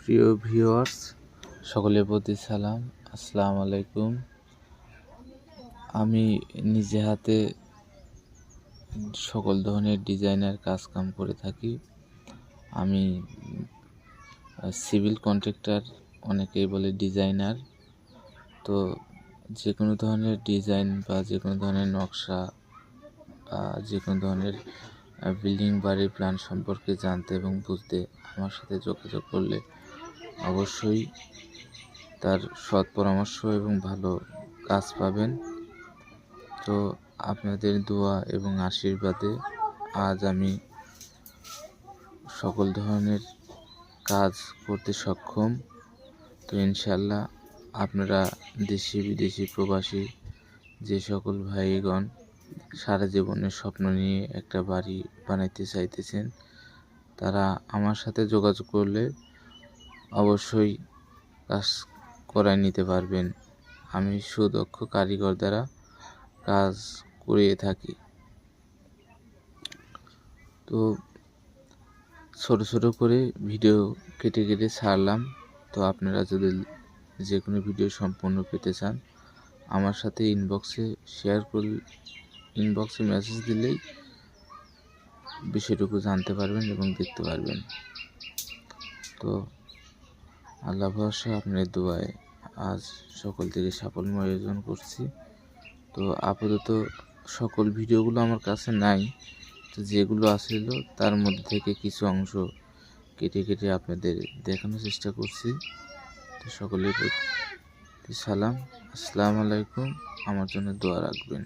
প্রিয় ভিউয়ার্স, সকলের প্রতি সালাম। আসসালামু আলাইকুম। আমি নিজে হাতে সকল ধরনের ডিজাইনের কাজকাম করে থাকি। আমি সিভিল কন্ট্রাক্টর, অনেকেই বলে ডিজাইনার। তো যে কোনো ধরনের ডিজাইন বা যে কোনো ধরনের নকশা বা যে কোনো ধরনের বিল্ডিং বাড়ির প্ল্যান সম্পর্কে জানতে এবং বুঝতে আমার সাথে যোগাযোগ করলে অবশ্যই তার সৎ পরামর্শ এবং ভালো কাজ পাবেন। তো আপনাদের দোয়া এবং আশীর্বাদে আজ আমি সকল ধরনের কাজ করতে সক্ষম। তো ইনশাল্লাহ আপনারা দেশি বিদেশি প্রবাসী যে সকল ভাইগণ সারা জীবনের স্বপ্ন নিয়ে একটা বাড়ি বানাইতে চাইতেছেন, তারা আমার সাথে যোগাযোগ করলে অবশ্যই কাজ করায় নিতে পারবেন। আমি সুদক্ষ কারিগর দ্বারা কাজ করিয়ে থাকি। তো ছোট ছোট করে ভিডিও কেটে কেটে ছাড়লাম। তো আপনারা যদি যে কোনো ভিডিও সম্পূর্ণ পেতে চান, আমার সাথে ইনবক্সে মেসেজ দিলেই বিষয়টুকু জানতে পারবেন এবং দেখতে পারবেন। তো আল্লাহ ভরসা, আপনার দোয়ায় আজ সকল থেকে সাফল্য অর্জন করছি। তো আপাতত সকল ভিডিওগুলো আমার কাছে নাই, তো যেগুলো আসছিল তার মধ্যে থেকে কিছু অংশ কেটে কেটে আপনাদের দেখানোর চেষ্টা করছি। তো সকলের প্রতি সালাম, আসসালামু আলাইকুম। আমার জন্য দোয়া রাখবেন।